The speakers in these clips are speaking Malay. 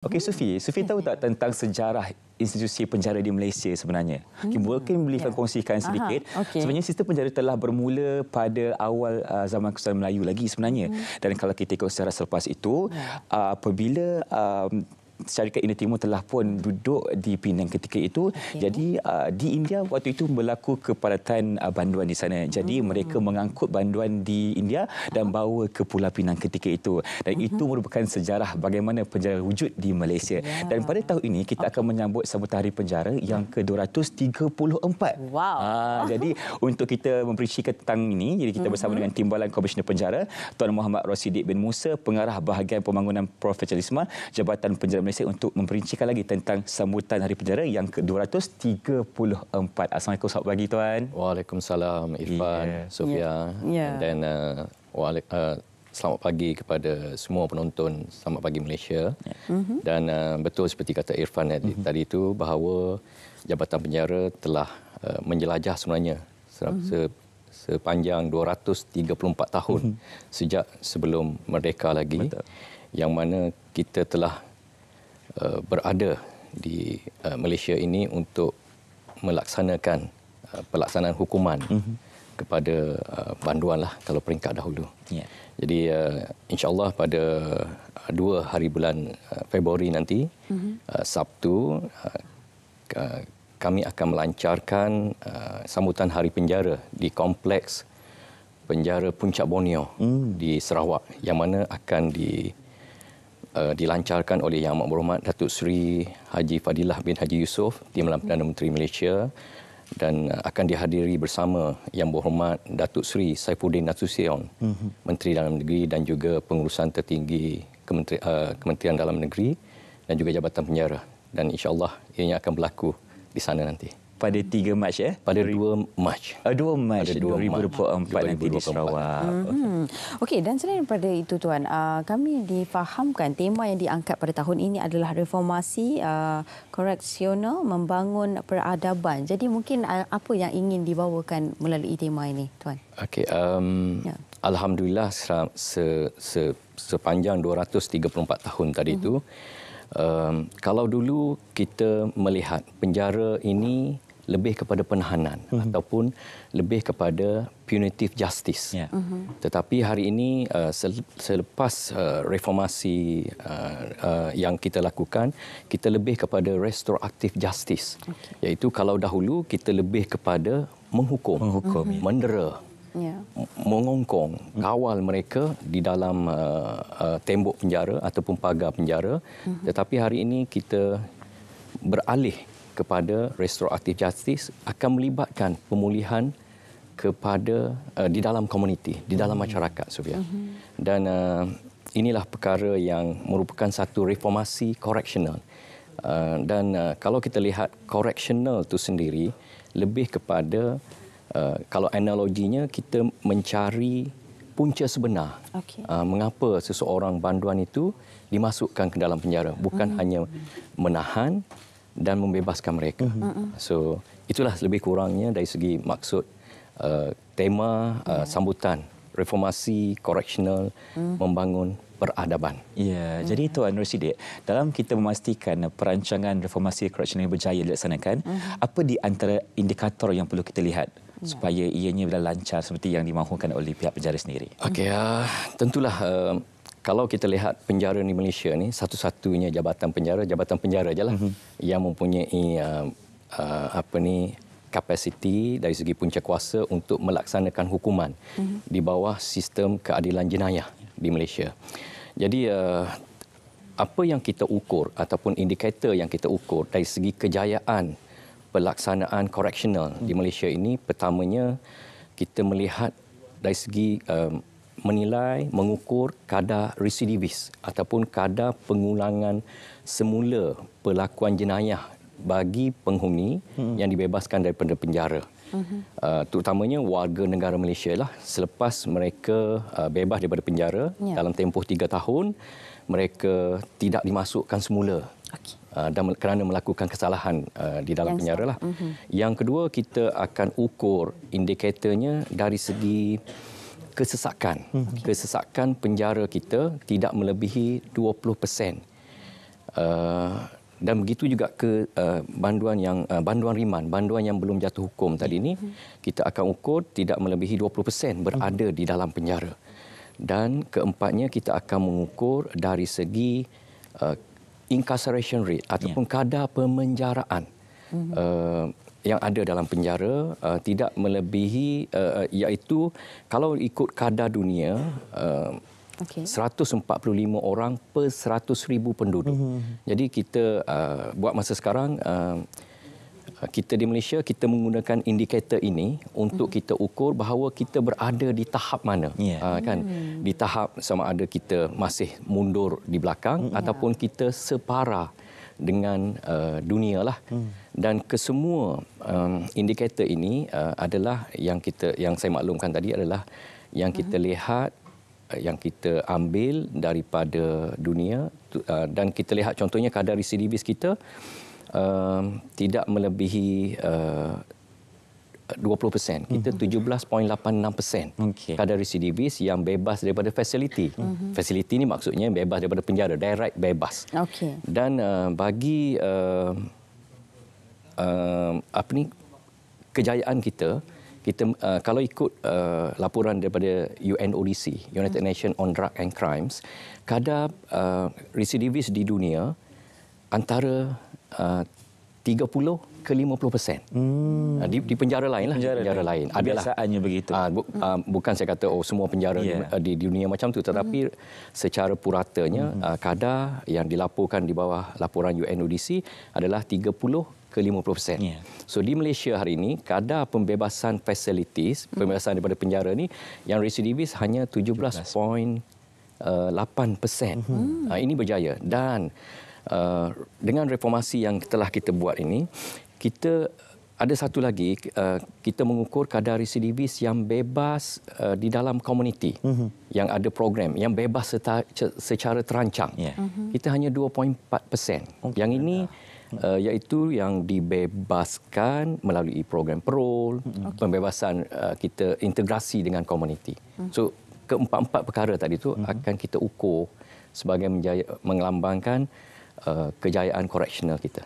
Okey Sufi tahu tak tentang sejarah institusi penjara di Malaysia sebenarnya? Mungkin boleh kongsikan sedikit. Sebenarnya sistem penjara telah bermula pada awal zaman Kesultanan Melayu lagi sebenarnya. Dan kalau kita ikut sejarah selepas itu, apabila syarikat India Timur telah pun duduk di Penang ketika itu. Jadi di India waktu itu berlaku kepadatan banduan di sana. Jadi mereka mengangkut banduan di India dan bawa ke Pulau Pinang ketika itu. Dan itu merupakan sejarah bagaimana penjara wujud di Malaysia. Dan pada tahun ini kita akan menyambut sambutan Hari Penjara yang ke-234. Wow. Jadi untuk kita mempericikan tentang ini, jadi kita bersama dengan Timbalan Komisioner Penjara, Tuan Muhammad Rosidik bin Musa, Pengarah Bahagian Pembangunan Profesionalisme Jabatan Penjara Malaysia untuk memperincikan lagi tentang sambutan Hari Penjara yang ke-234. Assalamualaikum, selamat pagi Tuan. Waalaikumsalam Irfan, Sofia. Dan selamat pagi kepada semua penonton Selamat Pagi Malaysia. Dan betul seperti kata Irfan tadi itu bahawa Jabatan Penjara telah menjelajah sebenarnya sepanjang 234 tahun sejak sebelum merdeka lagi. Betul. Yang mana kita telah berada di Malaysia ini untuk melaksanakan pelaksanaan hukuman kepada banduan lah kalau peringkat dahulu. Jadi insya-Allah pada 2 hari bulan Februari nanti Sabtu kami akan melancarkan sambutan Hari Penjara di Kompleks Penjara Puncak Borneo di Sarawak, yang mana akan dilancarkan oleh Yang Amat Berhormat Datuk Seri Haji Fadilah bin Haji Yusof, Timbalan Perdana Menteri Malaysia, dan akan dihadiri bersama Yang Berhormat Datuk Seri Saifuddin Nasution, Menteri Dalam Negeri, dan juga pengurusan tertinggi Kementerian Dalam Negeri dan juga Jabatan Penjara. Dan insya-Allah ianya akan berlaku di sana nanti. Pada 3 Mac Pada 2 Mac. 2 Mac 2024 nanti di Sarawak. Okey, dan selain daripada itu Tuan, kami difahamkan tema yang diangkat pada tahun ini adalah reformasi koreksional membangun peradaban. Jadi mungkin apa yang ingin dibawakan melalui tema ini Tuan? Okey, alhamdulillah sepanjang 234 tahun tadi itu, kalau dulu kita melihat penjara ini lebih kepada penahanan ataupun lebih kepada punitive justice. Tetapi hari ini selepas reformasi yang kita lakukan, kita lebih kepada restorative justice. Iaitu kalau dahulu kita lebih kepada menghukum, mendera, mengongkong, kawal mereka di dalam tembok penjara ataupun pagar penjara. Tetapi hari ini kita beralih kepada restorative justice, akan melibatkan pemulihan kepada di dalam komuniti, di dalam masyarakat, Sofia. Dan inilah perkara yang merupakan satu reformasi correctional. Dan kalau kita lihat correctional itu sendiri lebih kepada kalau analoginya kita mencari punca sebenar. Mengapa seseorang banduan itu dimasukkan ke dalam penjara, bukan hanya menahan dan membebaskan mereka. So itulah lebih kurangnya dari segi maksud tema sambutan reformasi correctional membangun peradaban. Ya, jadi Tuan Rosidik, dalam kita memastikan perancangan reformasi correctional yang berjaya dilaksanakan, apa di antara indikator yang perlu kita lihat supaya ianya lancar seperti yang dimahukan oleh pihak penjara sendiri? Okey, tentulah kalau kita lihat penjara di Malaysia ni, satu-satunya jabatan penjara jelah yang mempunyai kapasiti dari segi punca kuasa untuk melaksanakan hukuman di bawah sistem keadilan jenayah di Malaysia. Jadi apa yang kita ukur ataupun indikator yang kita ukur dari segi kejayaan pelaksanaan correctional di Malaysia ini, pertamanya kita melihat dari segi menilai, mengukur kadar residivis ataupun kadar pengulangan semula pelakuan jenayah bagi penghuni yang dibebaskan daripada penjara. Terutamanya warga negara Malaysia lah, selepas mereka bebas daripada penjara dalam tempoh 3 tahun, mereka tidak dimasukkan semula. Dan kerana melakukan kesalahan di dalam penjara lah. Yang kedua, kita akan ukur indikatornya dari segi kesesakan. Kesesakan penjara kita tidak melebihi 20%. Dan begitu juga ke banduan riman, banduan yang belum jatuh hukum tadi ini, kita akan ukur tidak melebihi 20% berada di dalam penjara. Dan keempatnya, kita akan mengukur dari segi incarceration rate ataupun kadar pemenjaraan yang ada dalam penjara tidak melebihi, iaitu kalau ikut kadar dunia, 145 orang per 100,000 penduduk. Jadi kita buat masa sekarang, kita di Malaysia, kita menggunakan indikator ini untuk kita ukur bahawa kita berada di tahap mana. Kan? Di tahap sama ada kita masih mundur di belakang ataupun kita separa dengan dunia lah. Dan kesemua indikator ini adalah yang saya maklumkan tadi adalah yang kita lihat, yang kita ambil daripada dunia, dan kita lihat contohnya kadar residivis kita tidak melebihi 20%. Kita 17.86% kadar residivis yang bebas daripada fasiliti. Fasiliti ini maksudnya bebas daripada penjara, direct bebas. Dan bagi kejayaan kita kalau ikut laporan daripada UNODC, United Nations on Drug and Crimes, kadar residivis di dunia antara 30 ke 50%. Di penjara lain lah. Penjara lain. Kebiasaannya begitu. Bukan saya kata semua penjara di dunia macam tu, tetapi secara puratanya kadar yang dilaporkan di bawah laporan UNODC adalah 30 ke 50%. So di Malaysia hari ini, kadar pembebasan facilities, pembebasan daripada penjara ni, yang residivis hanya 17.8%. Ini berjaya. Dan dengan reformasi yang telah kita buat ini, kita ada satu lagi, kita mengukur kadar residivis yang bebas di dalam komuniti, yang ada program, yang bebas secara terancang. Kita hanya 2.4%. Yang ini iaitu yang dibebaskan melalui program parole, pembebasan kita integrasi dengan komuniti. So keempat-empat perkara tadi itu akan kita ukur sebagai mengelambangkan kejayaan koreksional kita.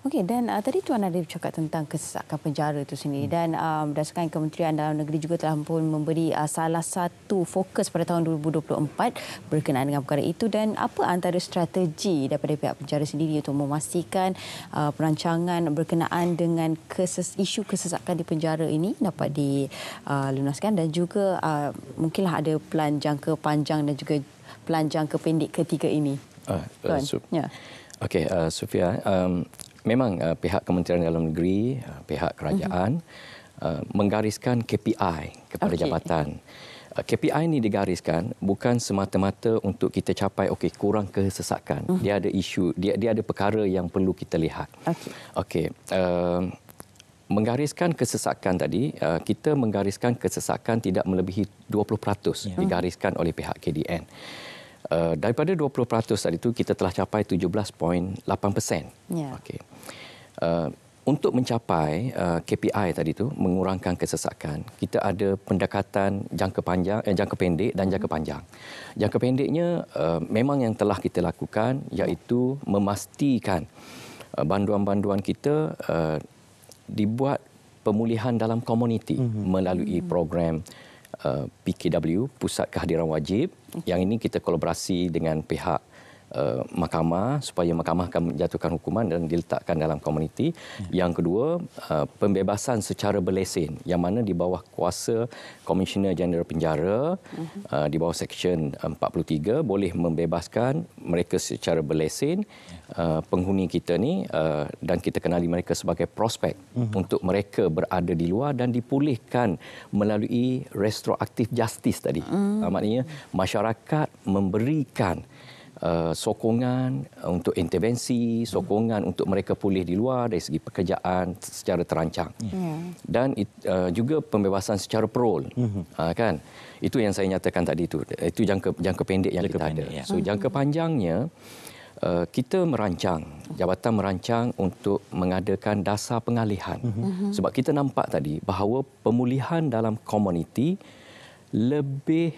Okey, dan tadi Tuan ada bercakap tentang kesesakan penjara itu sendiri, dan berdasarkan Kementerian Dalam Negeri juga telah pun memberi salah satu fokus pada tahun 2024 berkenaan dengan perkara itu. Dan apa antara strategi daripada pihak penjara sendiri untuk memastikan perancangan berkenaan dengan isu kesesakan di penjara ini dapat dilunaskan, dan juga mungkinlah ada plan jangka panjang dan juga plan jangka pendek ketiga ini. Okey, Sofia, memang pihak Kementerian Dalam Negeri, pihak kerajaan menggariskan KPI kepada jabatan. KPI ini digariskan bukan semata-mata untuk kita capai kurang kesesakan. Dia ada isu, dia ada perkara yang perlu kita lihat. Okey. Menggariskan kesesakan tadi, kita menggariskan kesesakan tidak melebihi 20% digariskan oleh pihak KDN. Daripada 20% tadi itu, kita telah capai 17.8%. Okey. Untuk mencapai KPI tadi itu, mengurangkan kesesakan, kita ada pendekatan jangka pendek dan jangka panjang. Jangka pendeknya memang yang telah kita lakukan, iaitu memastikan banduan-banduan kita dibuat pemulihan dalam komuniti melalui program PKW, Pusat Kehadiran Wajib. Yang ini kita kolaborasi dengan pihak mahkamah supaya mahkamah akan menjatuhkan hukuman dan diletakkan dalam komuniti. Yang kedua, pembebasan secara berlesen, yang mana di bawah kuasa Komisioner Jeneral Penjara, di bawah Seksyen 43 boleh membebaskan mereka secara berlesen, penghuni kita ni, dan kita kenali mereka sebagai prospek untuk mereka berada di luar dan dipulihkan melalui restoratif justice tadi. Maknanya masyarakat memberikan sokongan untuk intervensi, sokongan untuk mereka pulih di luar dari segi pekerjaan secara terancang. Dan juga pembebasan secara parole. Kan? Itu yang saya nyatakan tadi itu. Itu jangka pendek yang kita ada. So jangka panjangnya, kita jabatan merancang untuk mengadakan dasar pengalihan. Sebab kita nampak tadi bahawa pemulihan dalam komuniti lebih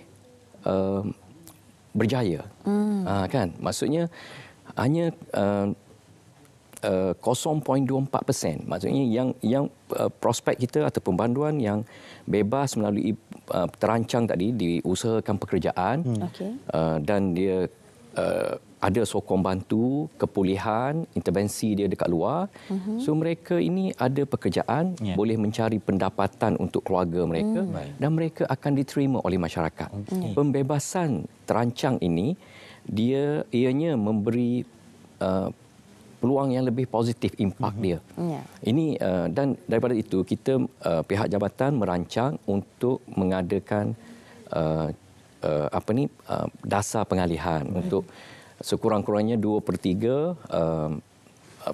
berjaya. Kan? Maksudnya hanya 0.24%. Maksudnya yang prospek kita atau pembanduan yang bebas melalui terancang tadi diusahakan pekerjaan dan dia ada sokong bantu kepulihan, intervensi dia dekat luar. So mereka ini ada pekerjaan, boleh mencari pendapatan untuk keluarga mereka dan mereka akan diterima oleh masyarakat. Pembebasan terancang ini ianya memberi peluang yang lebih positif impak dia. Ini dan daripada itu kita pihak jabatan merancang untuk mengadakan dasar pengalihan untuk sekurang-kurangnya 2/3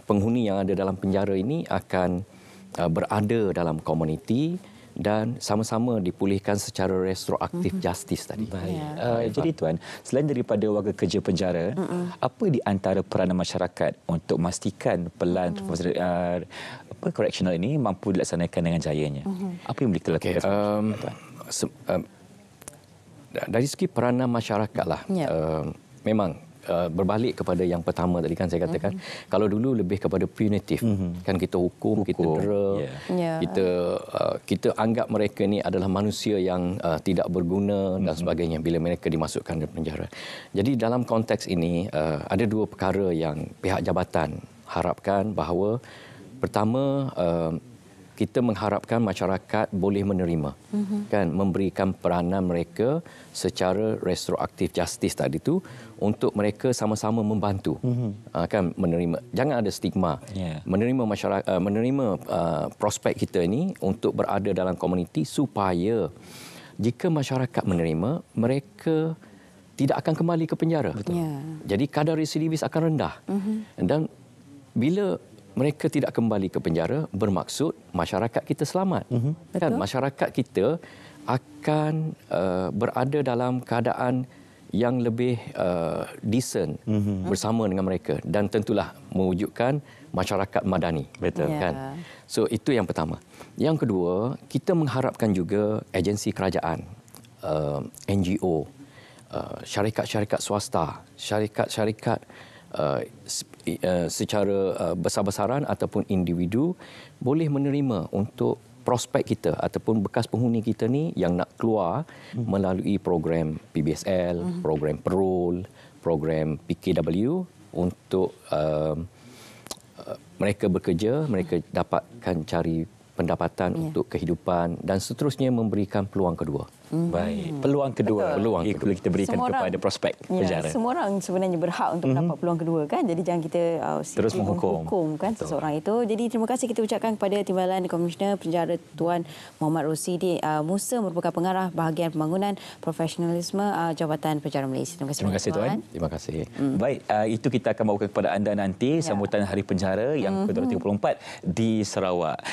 penghuni yang ada dalam penjara ini akan berada dalam komuniti dan sama-sama dipulihkan secara retroaktif justice tadi. Baik. Jadi Tuan, selain daripada warga kerja penjara, apa di antara peranan masyarakat untuk memastikan pelan correctional ini mampu dilaksanakan dengan jayanya? Apa yang boleh kita lakukan? Dari segi peranan masyarakat lah, memang berbalik kepada yang pertama tadi kan saya katakan, kalau dulu lebih kepada punitif, kan kita hukum, kita dera, kita anggap mereka ni adalah manusia yang tidak berguna dan sebagainya bila mereka dimasukkan ke penjara. Jadi dalam konteks ini ada dua perkara yang pihak jabatan harapkan, bahawa pertama, kita mengharapkan masyarakat boleh menerima, kan, memberikan peranan mereka secara retroaktif justice tadi tu untuk mereka sama-sama membantu, kan, menerima. Jangan ada stigma. Menerima masyarakat, menerima prospek kita ini untuk berada dalam komuniti, supaya jika masyarakat menerima, mereka tidak akan kembali ke penjara. Jadi kadar residivis akan rendah. Dan bila mereka tidak kembali ke penjara, bermaksud masyarakat kita selamat. Kan, masyarakat kita akan berada dalam keadaan yang lebih decent bersama dengan mereka, dan tentulah mewujudkan masyarakat madani. Kan? So itu yang pertama. Yang kedua, kita mengharapkan juga agensi kerajaan, NGO, syarikat-syarikat swasta, syarikat-syarikat secara besar-besaran ataupun individu boleh menerima untuk prospek kita ataupun bekas penghuni kita ni yang nak keluar melalui program PBSL, program parole, program PKW untuk mereka bekerja, mereka dapatkan cari pendapatan untuk kehidupan dan seterusnya memberikan peluang kedua. Baik, peluang kedua. Peluang kedua kita berikan kepada prospek penjara. Semua orang sebenarnya berhak untuk mendapat peluang kedua, kan. Jadi jangan kita terus menghukum kan seseorang itu. Jadi terima kasih kita ucapkan kepada Timbalan Komisioner Penjara Tuan Muhammad Rosidi Musa, merupakan pengarah bahagian pembangunan profesionalisme Jabatan Penjara Malaysia. Terima kasih Tuan. Terima kasih. Baik, itu kita akan bawakan kepada anda nanti sambutan Hari Penjara yang ke-34 di Sarawak.